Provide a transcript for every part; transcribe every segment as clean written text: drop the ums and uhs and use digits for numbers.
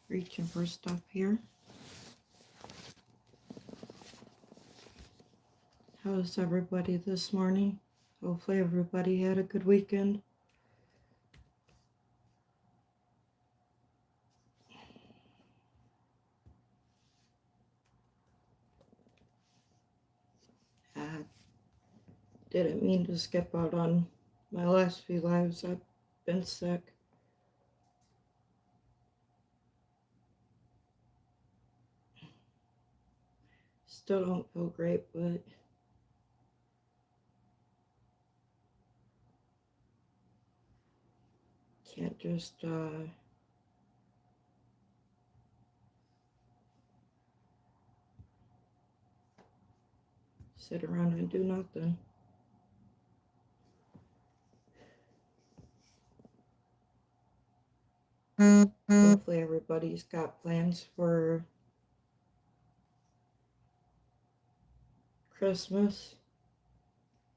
Reaching for stuff here. How's everybody this morning? Hopefully everybody had a good weekend. I didn't mean to skip out on my last few lives. I've been sick. Still don't feel great, but can't just sit around and do nothing. Hopefully everybody's got plans for Christmas.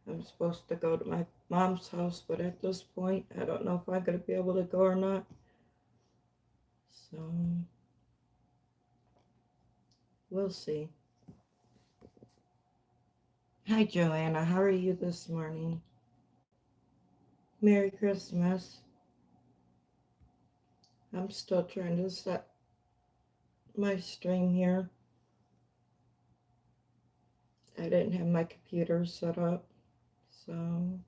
I'm supposed to go to my mom's house, but at this point, I don't know if I'm going to be able to go or not. So, we'll see. Hi, Joanna. How are you this morning? Merry Christmas. I'm still trying to set my stream here. I didn't have my computer set up, so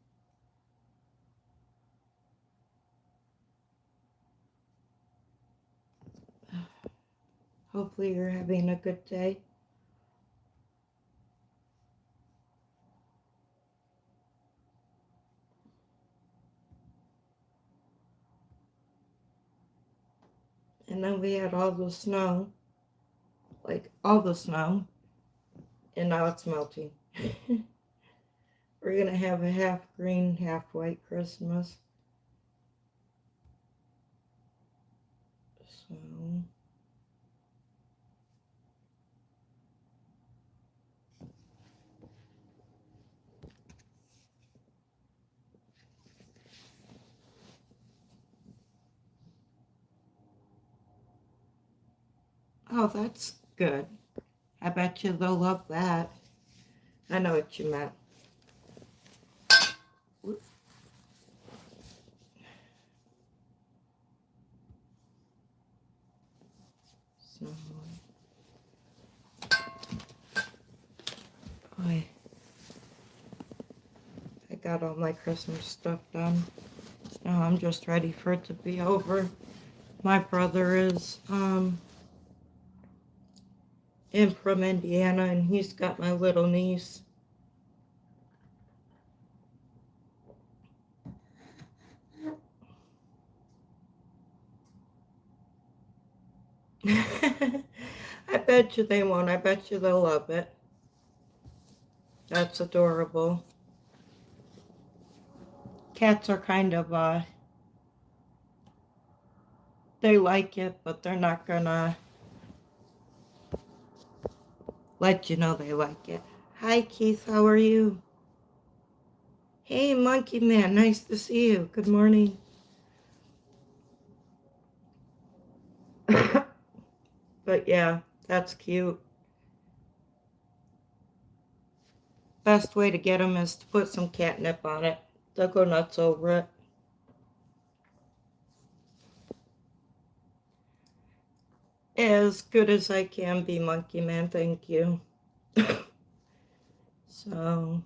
hopefully you're having a good day. And then we had all the snow, like all the snow, and now it's melting. We're gonna have a half green, half white Christmas. So oh, that's good. I bet you they'll love that. I know what you meant. So, boy, I got all my Christmas stuff done. Now I'm just ready for it to be over. My brother is in from Indiana, and he's got my little niece. I bet you they won't. I bet you they'll love it. That's adorable. Cats are kind of, they like it, but they're not gonna let you know they like it. Hi, Keith. How are you? Hey, Monkey Man. Nice to see you. Good morning. But yeah, that's cute. Best way to get them is to put some catnip on it. They'll go nuts over it. As good as I can be, Monkey Man. Thank you. So,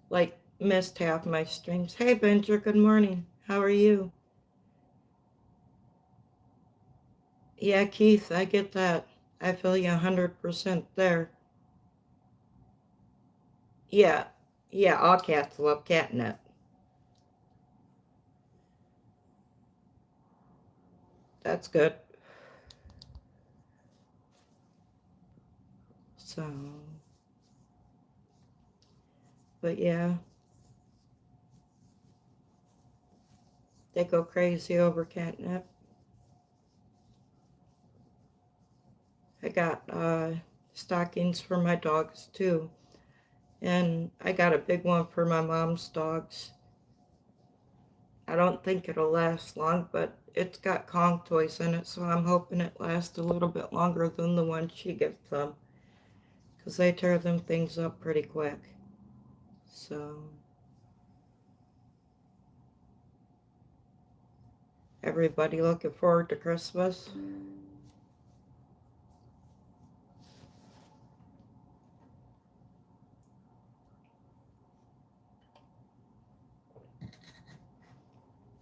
like, missed half my streams. Hey, Benjer. Good morning. How are you? Yeah, Keith, I get that. I feel you 100% there. Yeah, yeah, all cats love catnip. That's good. So, but yeah, they go crazy over catnip. I got stockings for my dogs too. And I got a big one for my mom's dogs. I don't think it'll last long, but it's got Kong toys in it, so I'm hoping it lasts a little bit longer than the one she gets them, because they tear them things up pretty quick. So everybody looking forward to Christmas?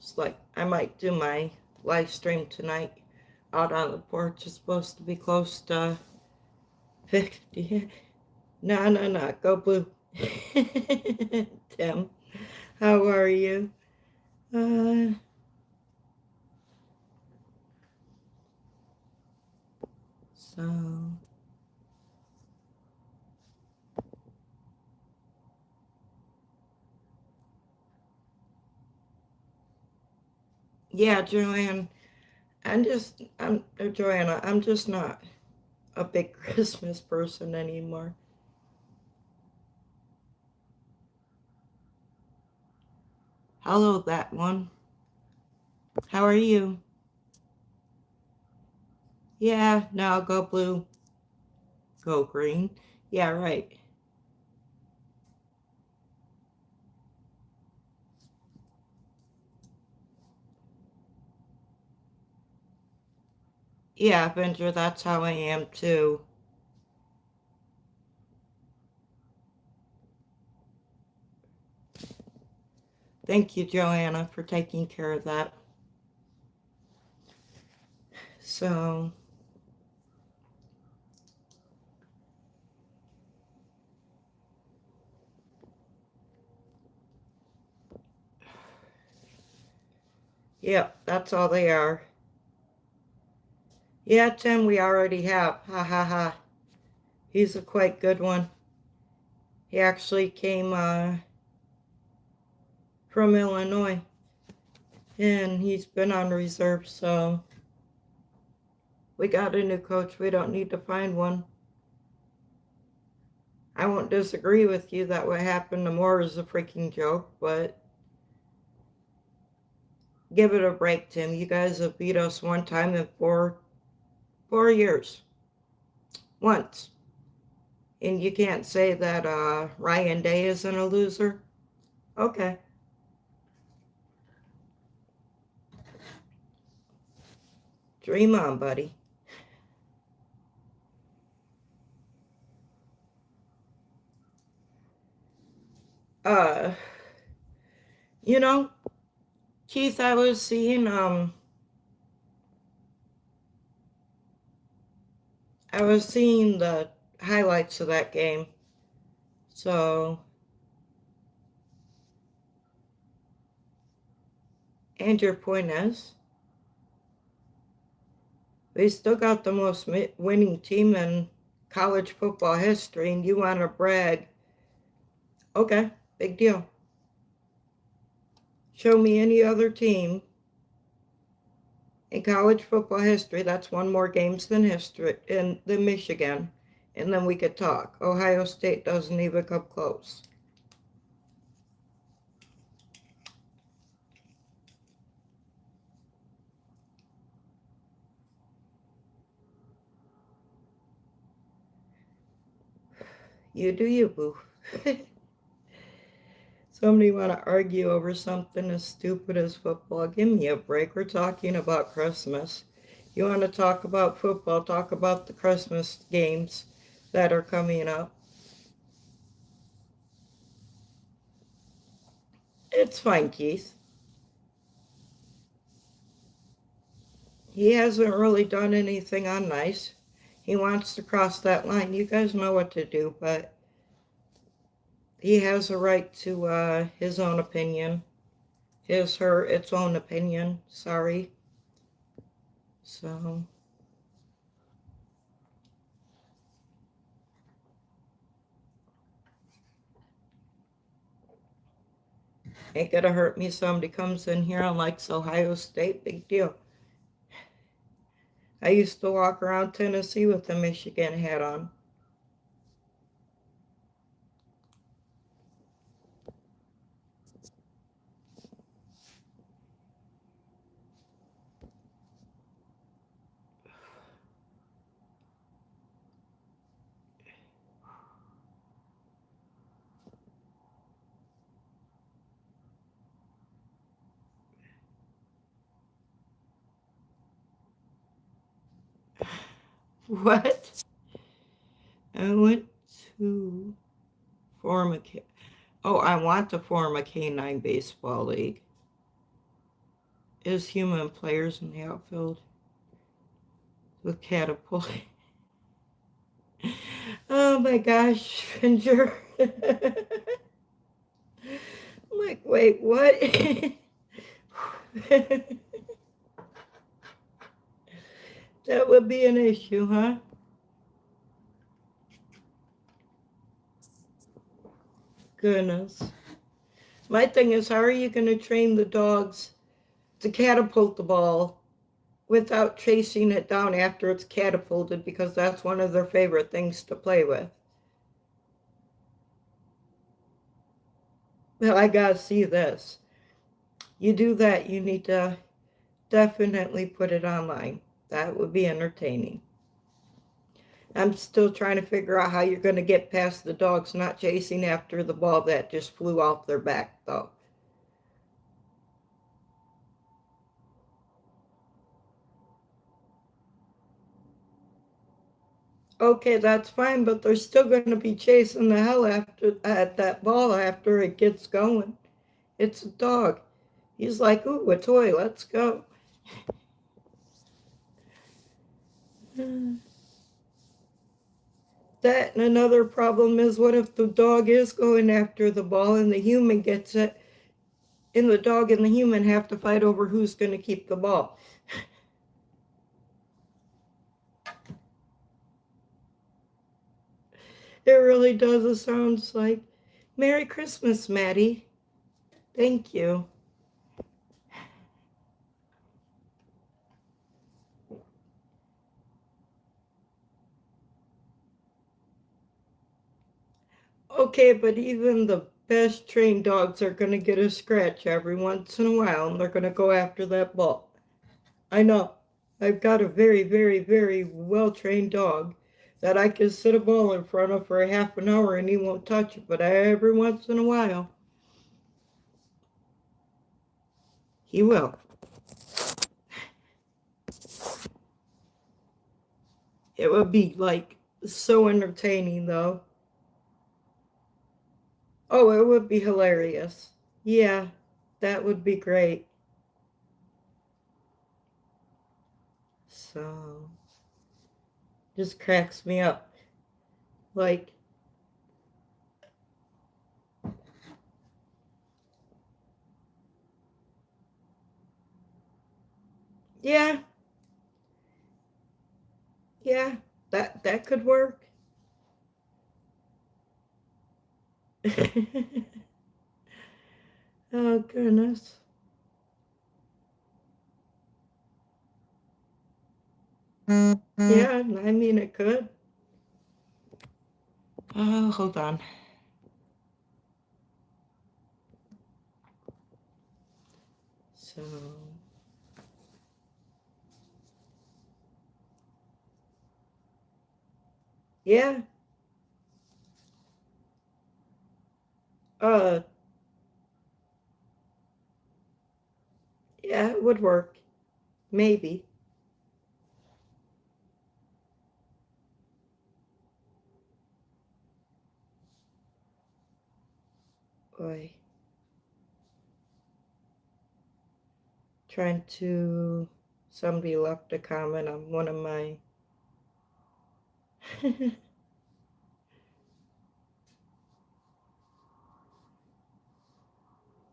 It's like I might do my live stream tonight out on the porch. It's supposed to be close to 50. No, go blue. Tim, how are you? Uh, so, yeah, Joanne, Joanna, I'm just not a big Christmas person anymore. Hello, that one. How are you? Yeah, no, go blue, go green. Yeah, right. Yeah, Avenger, that's how I am too. Thank you, Joanna, for taking care of that. So, yep, that's all they are. Yeah, Tim, we already have. Ha ha ha. He's a quite good one. He actually came from Illinois, and he's been on reserve, so we got a new coach. We don't need to find one. I won't disagree with you that what happened to Moore is a freaking joke, but give it a break, Tim. You guys have beat us one time in 4 years. Once. And you can't say that Ryan Day isn't a loser? Okay. Dream on, buddy. Uh, you know, Keith, I was seeing the highlights of that game. So, and your point is, we still got the most winning team in college football history, and you want to brag. Okay, big deal. Show me any other team in college football history that's won more games than Michigan, and then we could talk. Ohio State doesn't even come close. You do you, boo. Somebody want to argue over something as stupid as football? Give me a break. We're talking about Christmas. You want to talk about football? Talk about the Christmas games that are coming up. It's fine, Keith. He hasn't really done anything unnice. He wants to cross that line. You guys know what to do, but he has a right to his own opinion. Its own opinion. Sorry. So, ain't gonna hurt me. Somebody comes in here and likes Ohio State. Big deal. I used to walk around Tennessee with a Michigan hat on. What? I went to form a oh, I want to form a canine baseball league. Is human players in the outfield with catapult? Oh my gosh, Finger. I'm like, wait, what? That would be an issue, huh? Goodness. My thing is, how are you going to train the dogs to catapult the ball without chasing it down after it's catapulted, because that's one of their favorite things to play with? Well, I gotta see this. You do that, you need to definitely put it online. That would be entertaining. I'm still trying to figure out how you're going to get past the dogs not chasing after the ball that just flew off their back, though. Okay, that's fine, but they're still going to be chasing the hell after at that ball after it gets going. It's a dog. He's like, ooh, a toy, let's go. That and another problem is, what if the dog is going after the ball and the human gets it, and the dog and the human have to fight over who's going to keep the ball? It really does. It sounds like Merry Christmas, Maddie. Thank you. Okay, but even the best trained dogs are going to get a scratch every once in a while, and they're going to go after that ball. I know. I've got a very, very, very well trained dog that I can sit a ball in front of for a half an hour and he won't touch it, but every once in a while, he will. It would be like so entertaining, though. Oh, it would be hilarious. Yeah, that would be great. So, just cracks me up. Like, yeah, yeah, that could work. Oh, goodness. Yeah, I mean, it could. Oh, hold on. So, yeah, uh, yeah, it would work. Maybe. Boy, trying to. Somebody left a comment on one of my.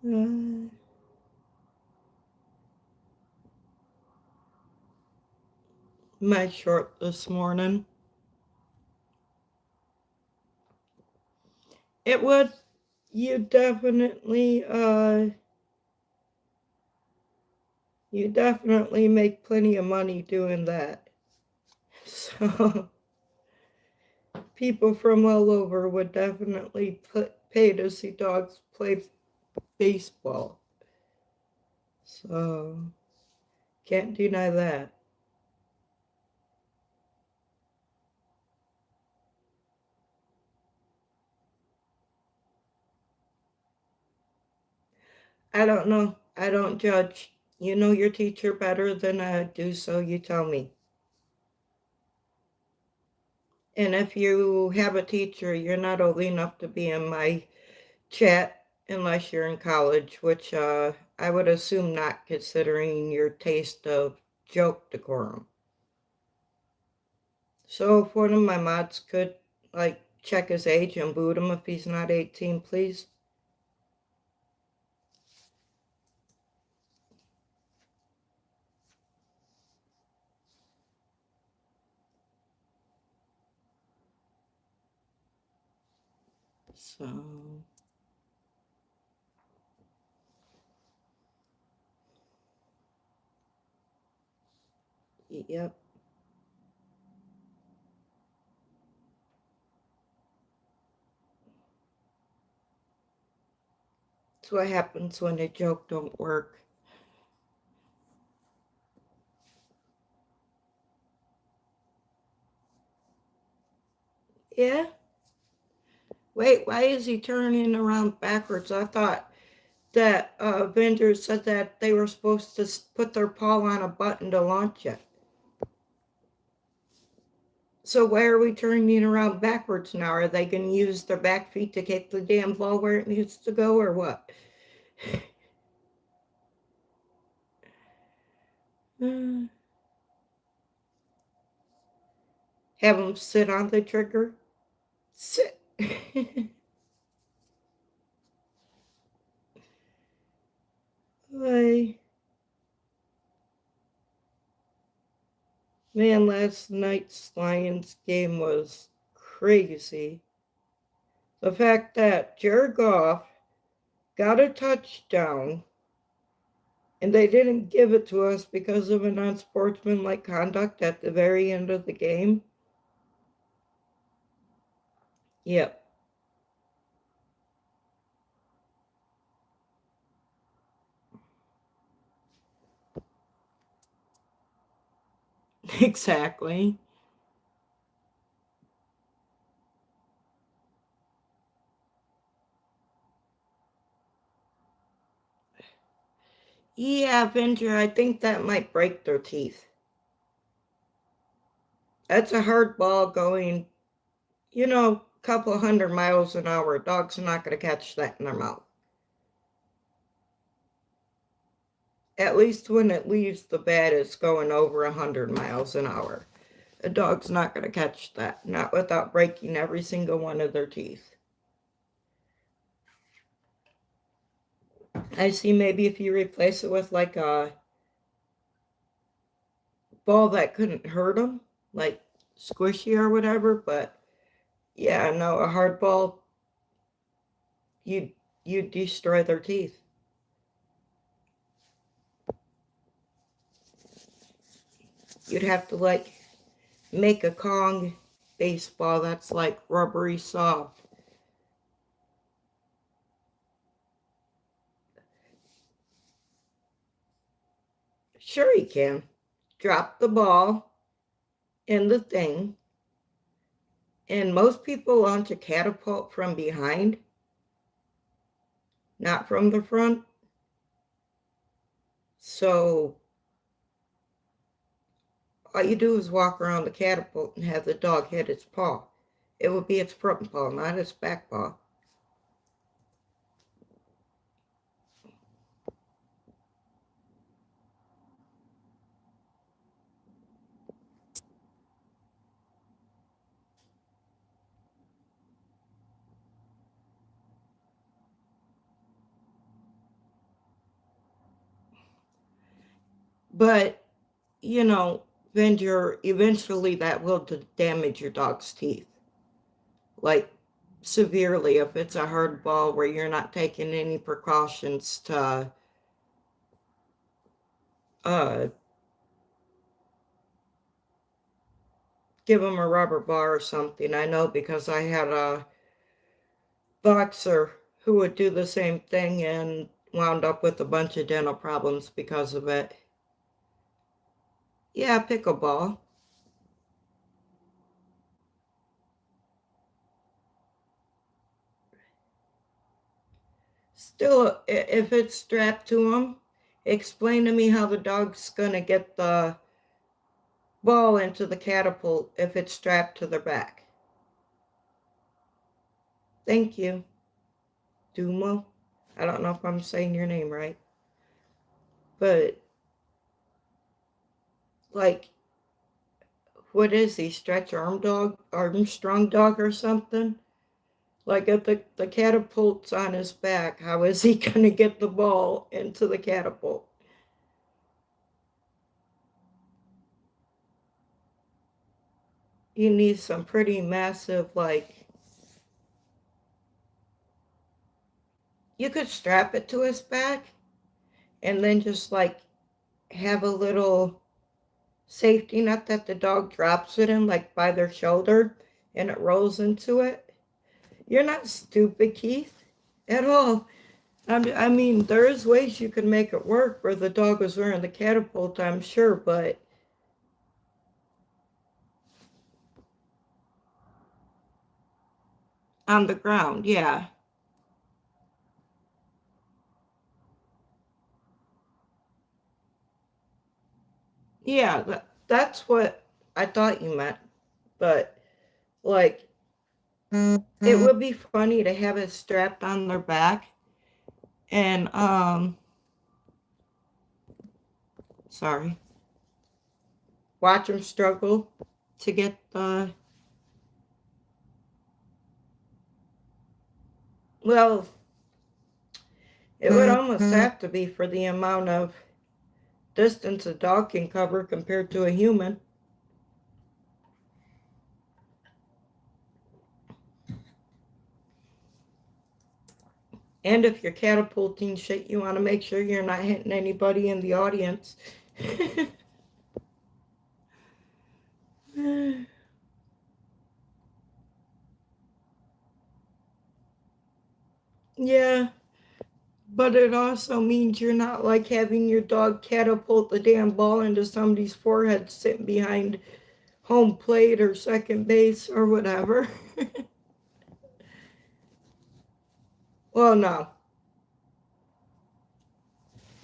uh, my short this morning. It would. You definitely make plenty of money doing that. So people from all over would definitely pay to see dogs play baseball. So can't deny that. I don't know. I don't judge. You know your teacher better than I do, so you tell me. And if you have a teacher, you're not old enough to be in my chat unless you're in college, which I would assume not, considering your taste of joke decorum. So if one of my mods could, like, check his age and boot him if he's not 18, please. So, yep. That's what happens when a joke don't work. Yeah? Wait, why is he turning around backwards? I thought that vendors said that they were supposed to put their paw on a button to launch it. So why are we turning around backwards now? Are they going to use their back feet to kick the damn ball where it needs to go, or what? Have them sit on the trigger. Sit. Hey. Man, last night's Lions game was crazy. The fact that Jared Goff got a touchdown and they didn't give it to us because of an unsportsmanlike conduct at the very end of the game. Yep. Exactly. Yeah, Avenger, I think that might break their teeth. That's a hard ball going, a couple hundred miles an hour. Dogs are not going to catch that in their mouth. At least when it leaves the bat, it's going over 100 miles an hour. A dog's not going to catch that, not without breaking every single one of their teeth. I see maybe if you replace it with like a ball that couldn't hurt them, like squishy or whatever, but yeah, no, a hard ball, you destroy their teeth. You'd have to like make a Kong baseball that's like rubbery soft. Sure you can. Drop the ball in the thing, and most people launch a catapult from behind, not from the front. So all you do is walk around the catapult and have the dog hit its paw. It would be its front paw, not its back paw. But, Venger, eventually that will damage your dog's teeth. Like, severely if it's a hard ball where you're not taking any precautions to uh, give them a rubber bar or something. I know because I had a boxer who would do the same thing and wound up with a bunch of dental problems because of it. Yeah, pickleball. Still, if it's strapped to them, explain to me how the dog's going to get the ball into the catapult if it's strapped to their back. Thank you. Dumo. I don't know if I'm saying your name right. But, like, what is he? Stretch Armstrong dog or something? Like, if the catapult's on his back, how is he going to get the ball into the catapult? You need some pretty massive, like, you could strap it to his back and then just, like, have a little safety net that the dog drops it in, like, by their shoulder, and it rolls into it. You're not stupid, Keith, at all. I mean, there is ways you can make it work where the dog was wearing the catapult, I'm sure, but on the ground, yeah. Yeah, that's what I thought you meant. But, like, it would be funny to have it strapped on their back and, sorry, watch them struggle to get the, well, it would almost have to be for the amount of distance a dog can cover compared to a human. And if you're catapulting shit, you want to make sure you're not hitting anybody in the audience. Yeah, but it also means you're not like having your dog catapult the damn ball into somebody's forehead sitting behind home plate or second base or whatever. Well, no.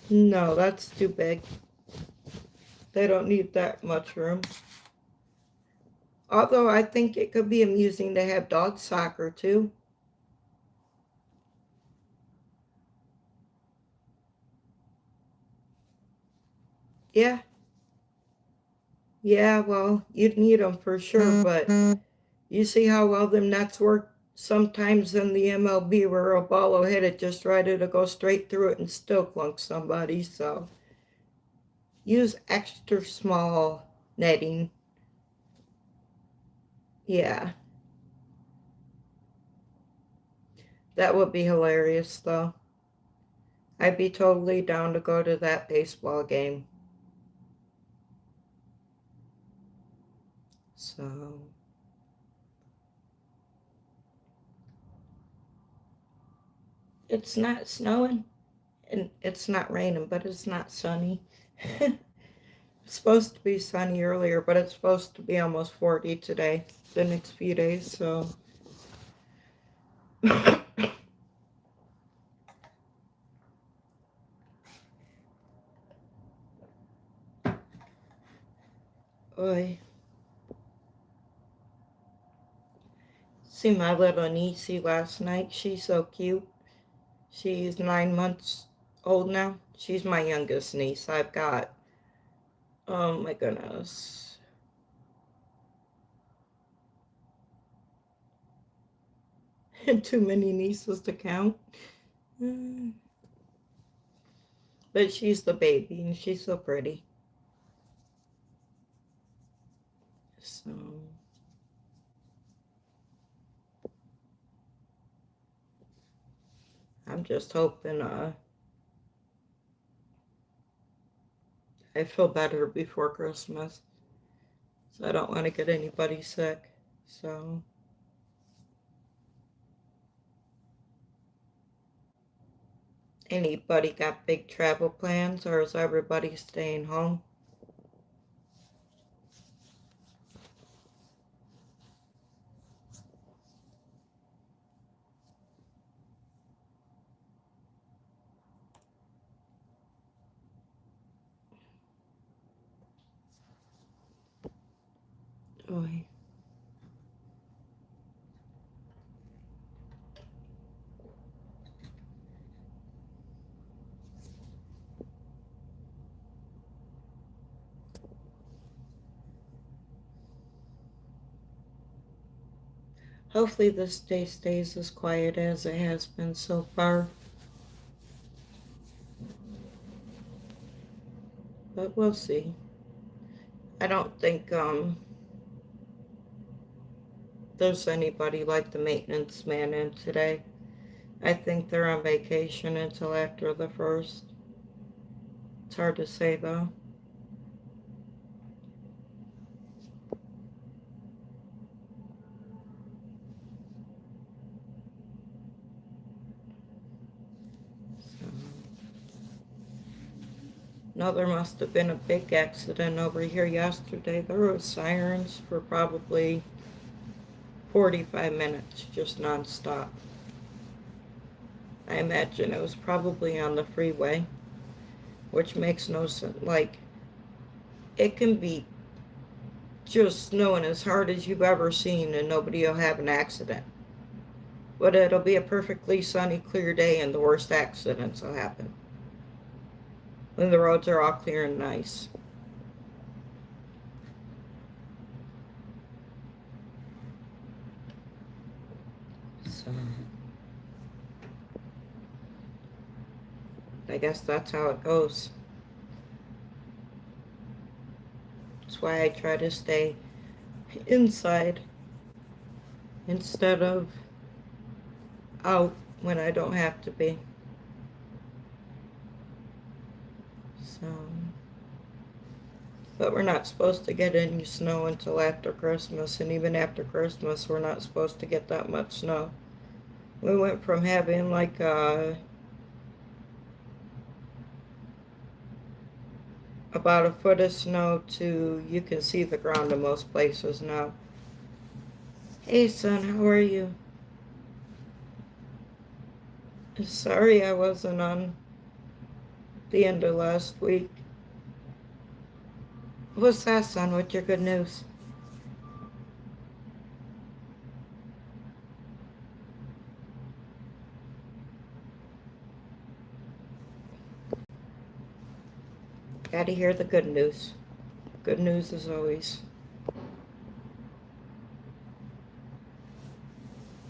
No, that's too big. They don't need that much room. Although I think it could be amusing to have dog soccer too. Yeah. Yeah, well, you'd need them for sure, but you see how well them nets work sometimes in the MLB where a ball will hit it just right, it'll go straight through it and still clunk somebody, so use extra small netting. Yeah, that would be hilarious though. I'd be totally down to go to that baseball game. So, it's not snowing and it's not raining, but it's not sunny. It's supposed to be sunny earlier, but it's supposed to be almost 40 today, the next few days, so. Oy. See my little niecey last night. She's so cute. She's 9 months old now. She's my youngest niece. I've got, oh my goodness, too many nieces to count. But she's the baby and she's so pretty. So I'm just hoping I feel better before Christmas. So I don't want to get anybody sick. So anybody got big travel plans or is everybody staying home? Oy. Hopefully this day stays as quiet as it has been so far. But we'll see. I don't think there's anybody like the maintenance man in today. I think they're on vacation until after the 1st. It's hard to say though. So. No, there must have been a big accident over here yesterday. There were sirens for probably 45 minutes, just nonstop. I imagine it was probably on the freeway, which makes no sense. Like, it can be just snowing as hard as you've ever seen and nobody will have an accident. But it'll be a perfectly sunny, clear day and the worst accidents will happen when the roads are all clear and nice. So, I guess that's how it goes. That's why I try to stay inside instead of out when I don't have to be. So, but we're not supposed to get any snow until after Christmas, and even after Christmas we're not supposed to get that much snow. We went from having like about a foot of snow to you can see the ground in most places now. Hey son, how are you? Sorry I wasn't on the end of last week. What's that, son? What's your good news? Gotta hear the good news. Good news is always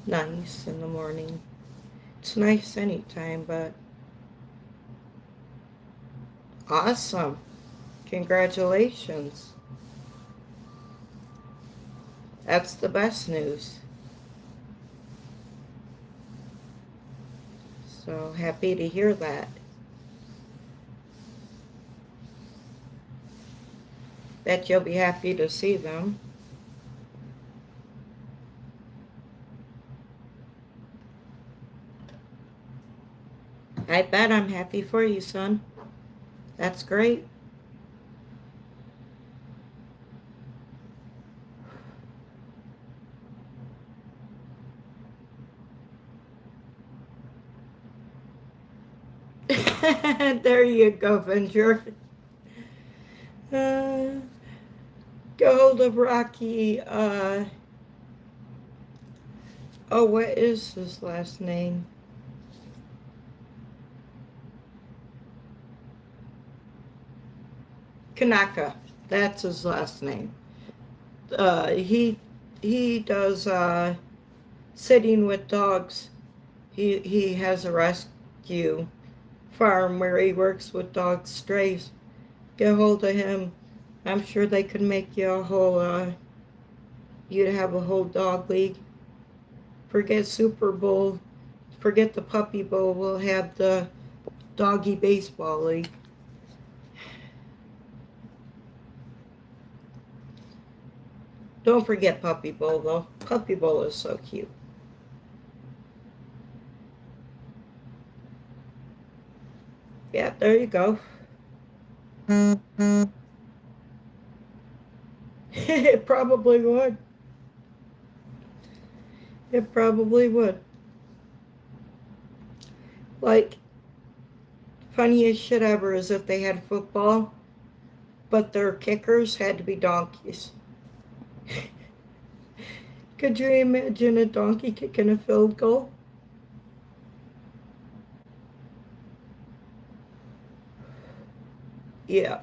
nice in the morning. It's nice anytime, but awesome. Congratulations. That's the best news. So happy to hear that. Bet you'll be happy to see them. I bet I'm happy for you, son. That's great. There you go, Venture. Go hold of Rocky. Oh, what is his last name? Kanaka. That's his last name. He does sitting with dogs. He has a rescue farm where he works with dog strays. Get hold of him. I'm sure they could make you a whole you'd have a whole dog league. Forget Super Bowl, forget the Puppy Bowl. We'll have the Doggy Baseball League. Don't forget Puppy Bowl though. Puppy Bowl is so cute. Yeah, there you go. It probably would. It probably would. Like, funniest shit ever is if they had football, but their kickers had to be donkeys. Could you imagine a donkey kicking a field goal? Yeah.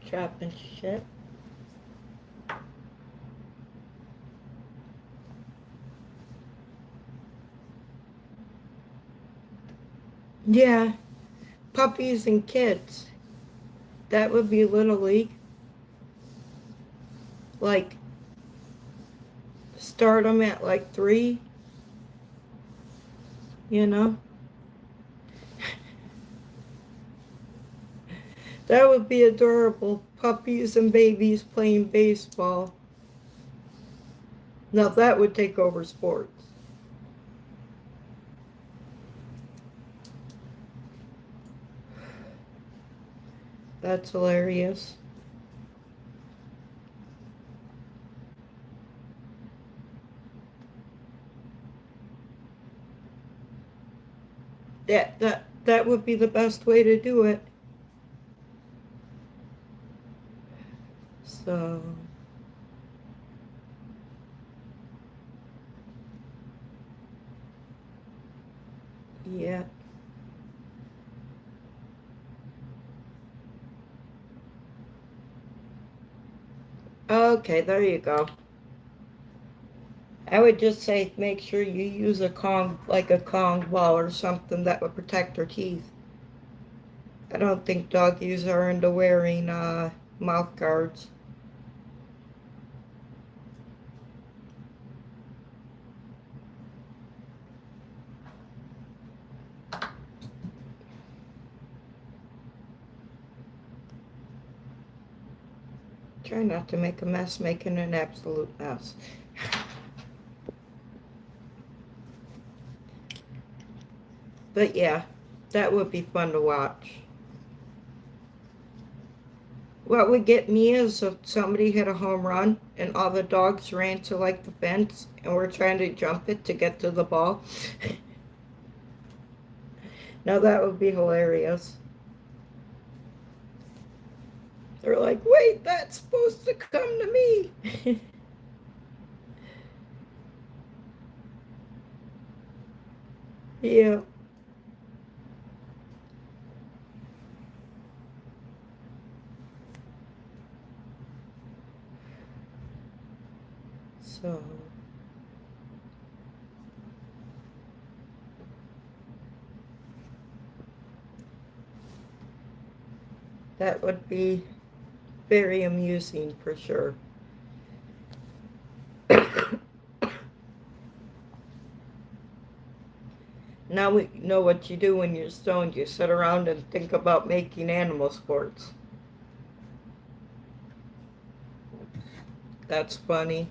chopping shit. Yeah, puppies and kids. That would be Little League. Like, start them at like 3, you know? That would be adorable. Puppies and babies playing baseball. Now that would take over sports. That's hilarious. That would be the best way to do it. So yeah. Okay, there you go. I would just say make sure you use a Kong, like a Kong ball or something that would protect their teeth. I don't think doggies are into wearing mouth guards. Try not to make a mess, making an absolute mess. But yeah, that would be fun to watch. What would get me is if somebody hit a home run and all the dogs ran to like the fence and we're trying to jump it to get to the ball. Now that would be hilarious. They're like, wait, that's supposed to come to me. Yeah. So that would be very amusing for sure. Now we know what you do when you're stoned. You sit around and think about making animal sports. That's funny.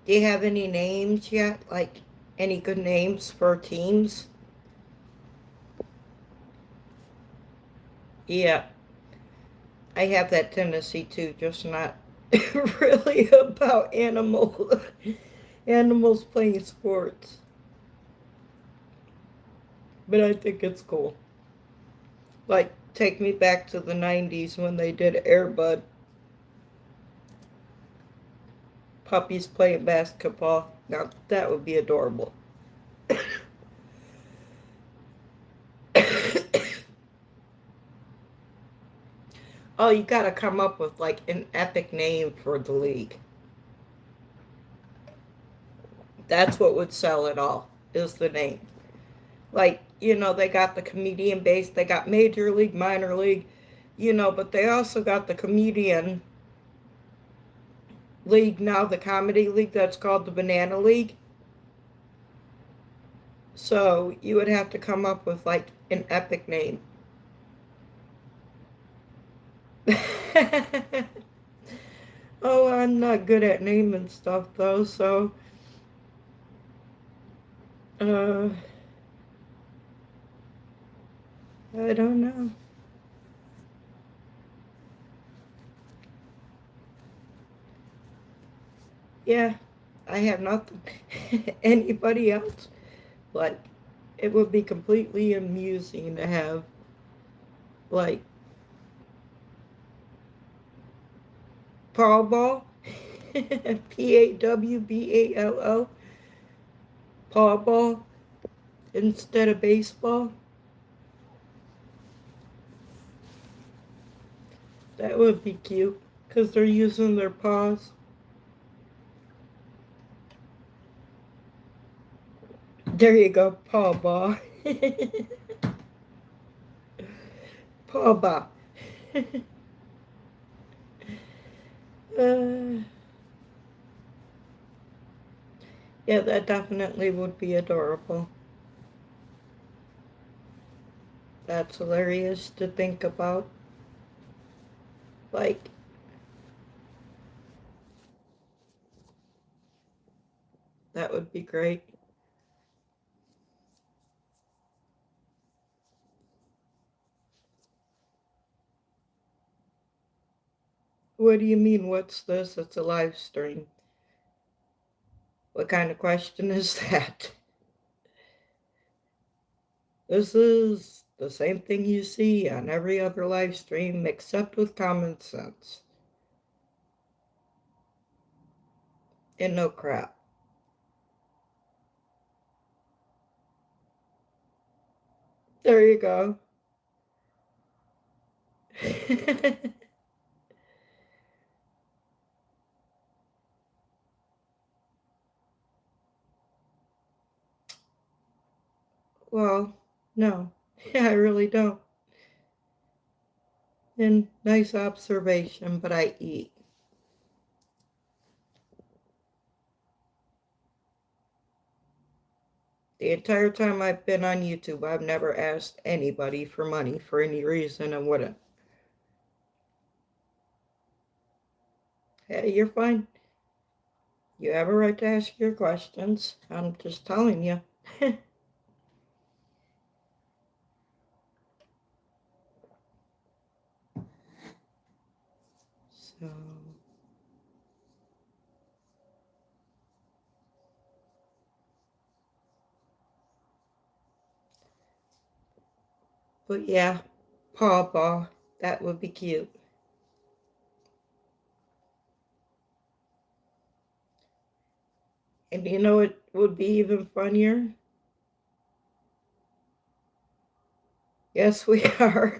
Do you have any names yet? Like any good names for teams? Yeah, I have that tendency too, just not really about animals playing sports. But I think it's cool. Like take me back to the 90s when they did Air Bud. Puppies playing basketball. Now that would be adorable. Oh, you gotta come up with like an epic name for the league. That's what would sell it all, is the name. Like, they got the comedian base, they got Major League, Minor League, but they also got the comedian league now, the comedy league that's called the Banana League. So you would have to come up with like an epic name. Oh, I'm not good at naming stuff though, so uh I don't know. Yeah, I have nothing. Anybody else? Like, it would be completely amusing to have, like, Powerball, Pawball, Powerball, instead of baseball. That would be cute because they're using their paws. There you go, paw ball. Paw ball. uh, yeah, that definitely would be adorable. That's hilarious to think about. Like, that would be great. What do you mean, what's this? It's a live stream. What kind of question is that? This is the same thing you see on every other live stream except with common sense. And no crap. There you go. Well, no, I really don't. And nice observation, but I eat. The entire time I've been on YouTube, I've never asked anybody for money for any reason and wouldn't. Hey, you're fine. You have a right to ask your questions. I'm just telling you. So, but yeah, paw paw, that would be cute. And you know what would be even funnier? Yes, we are.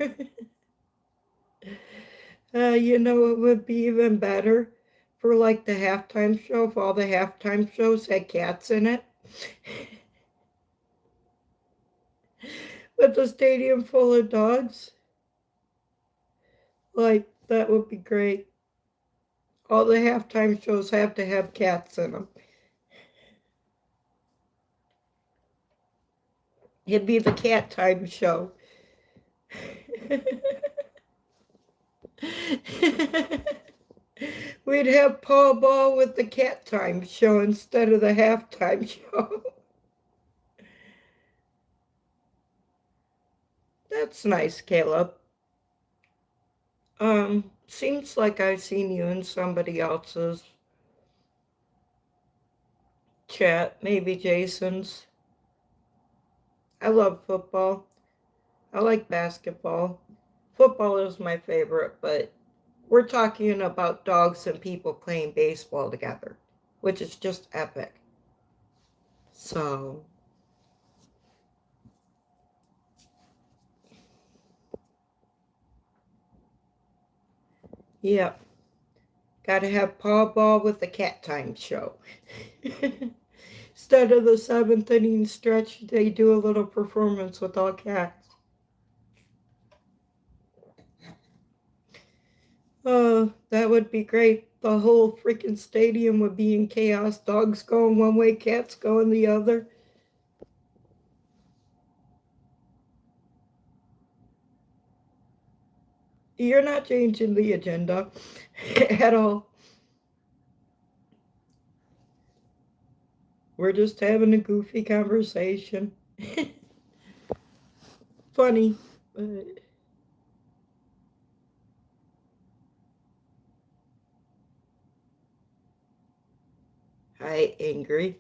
You know it would be even better for like the halftime show if all the halftime shows had cats in it. With the stadium full of dogs. Like, that would be great. All the halftime shows have to have cats in them. It'd be the cat time show. We'd have Paul Ball with the cat time show instead of the halftime show. That's nice, Caleb. Seems like I've seen you in somebody else's chat, maybe Jason's. I love football. I like basketball. Football is my favorite, but we're talking about dogs and people playing baseball together, which is just epic. So, yep. Gotta have Paw Ball with the cat time show. Instead of the seventh inning stretch, they do a little performance with all cats. Oh, that would be great. The whole freaking stadium would be in chaos. Dogs going one way, cats going the other. You're not changing the agenda at all. We're just having a goofy conversation. Funny, but I angry.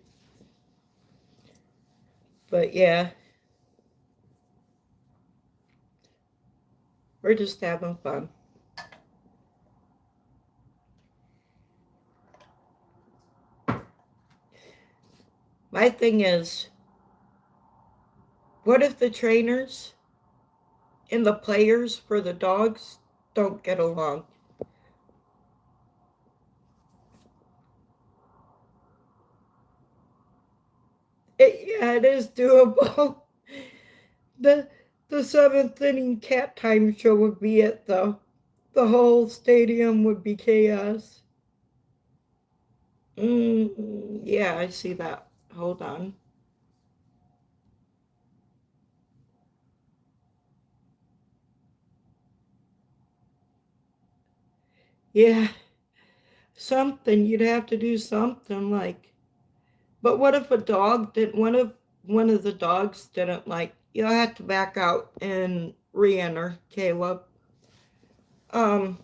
But yeah, we're just having fun. My thing is, What if the trainers and the players for the dogs don't get along? Yeah, it is doable. The the seventh inning cat time show would be it though. The whole stadium would be chaos. Yeah, I see that. Hold on. Yeah, something. You'd have to do something like. But what if a dog did one of the dogs didn't like? You'll have to back out and re-enter, Caleb. Um,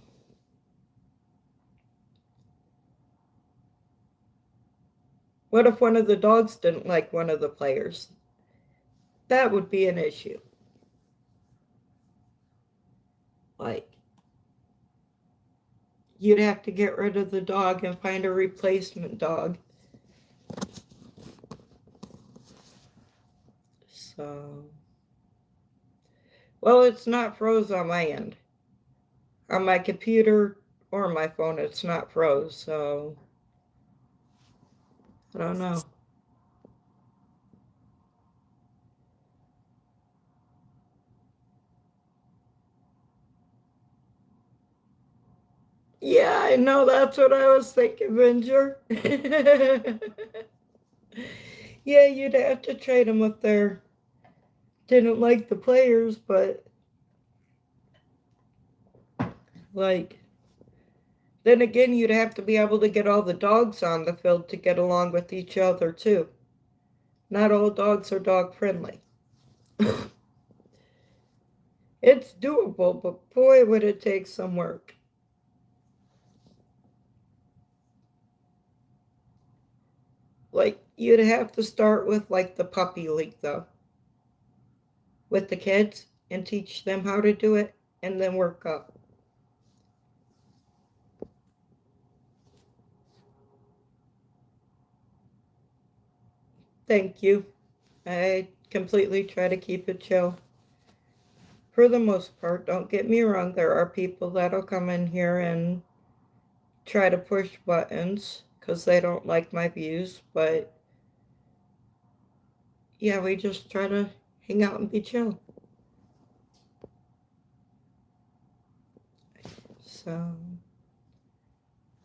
what if one of the dogs didn't like one of the players? That would be an issue. Like, you'd have to get rid of the dog and find a replacement dog. So, well, it's not froze on my end. On my computer or my phone, it's not froze, so I don't know. Yeah, I know, that's what I was thinking, Venger. Yeah, you'd have to trade them if they didn't like the players, but like then again, you'd have to be able to get all the dogs on the field to get along with each other too. Not all dogs are dog friendly. It's doable, but boy, would it take some work. Like, you'd have to start with like the puppy league though, with the kids and teach them how to do it and then work up. Thank you. I completely try to keep it chill. For the most part, don't get me wrong, there are people that'll come in here and try to push buttons because they don't like my views, but yeah, we just try to hang out and be chill. So,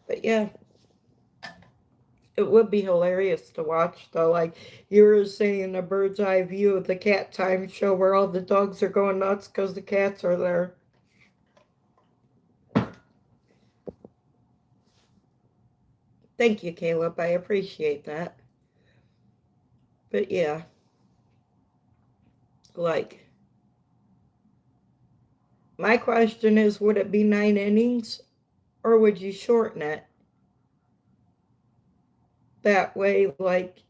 but yeah, it would be hilarious to watch though. Like you were saying, a bird's eye view of the cat time show where all the dogs are going nuts because the cats are there. Thank you, Caleb. I appreciate that. But yeah, like my question is, would it be 9 innings or would you shorten it? That way, like,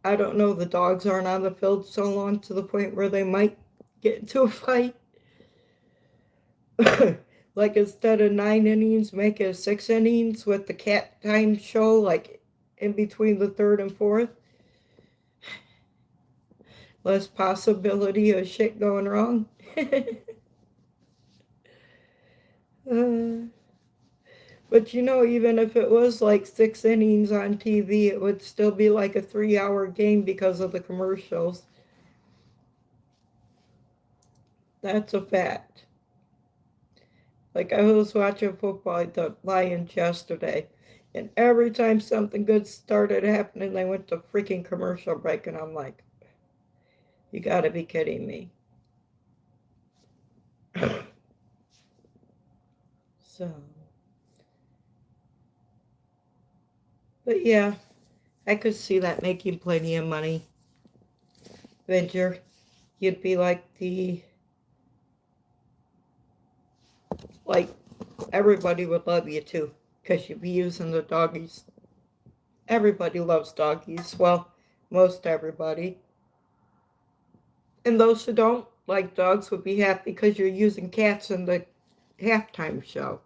I don't know, the dogs aren't on the field so long to the point where they might get into a fight. Like instead of 9 innings, make it 6 innings with the cat time show, like in between the third and fourth. Less possibility of shit going wrong. uh, but you know, even if it was like 6 innings on TV, it would still be like a 3 hour game because of the commercials. That's a fact. Like I was watching football at the Lions yesterday, and every time something good started happening, they went to freaking commercial break, and I'm like, you gotta be kidding me. So, but yeah, I could see that making plenty of money. Venture, you'd be like everybody would love you too, because you'd be using the doggies. Everybody loves doggies. Well, most everybody. And those who don't like dogs would be happy because you're using cats in the halftime show.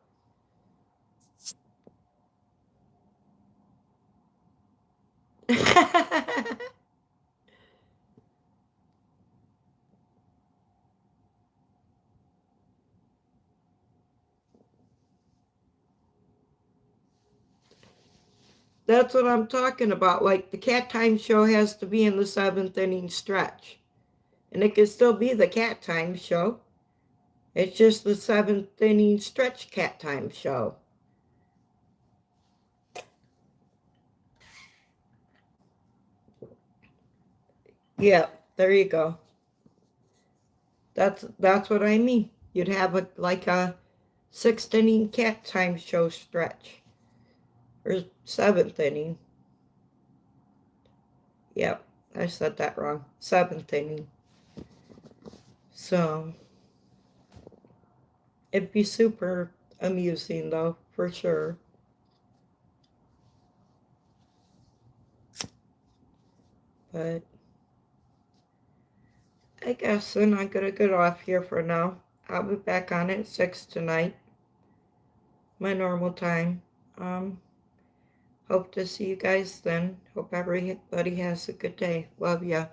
That's what I'm talking about. Like the cat time show has to be in the 7th inning stretch. And it can still be the cat time show. It's just the 7th inning stretch cat time show. Yeah, there you go. That's what I mean. You'd have a 6th inning cat time show stretch. Or 7th inning. Yep, I said that wrong. 7th inning. So it'd be super amusing though, for sure. But I guess then I'm gonna get off here for now. I'll be back on at 6 tonight, my normal time. Hope to see you guys then. Hope everybody has a good day. Love ya.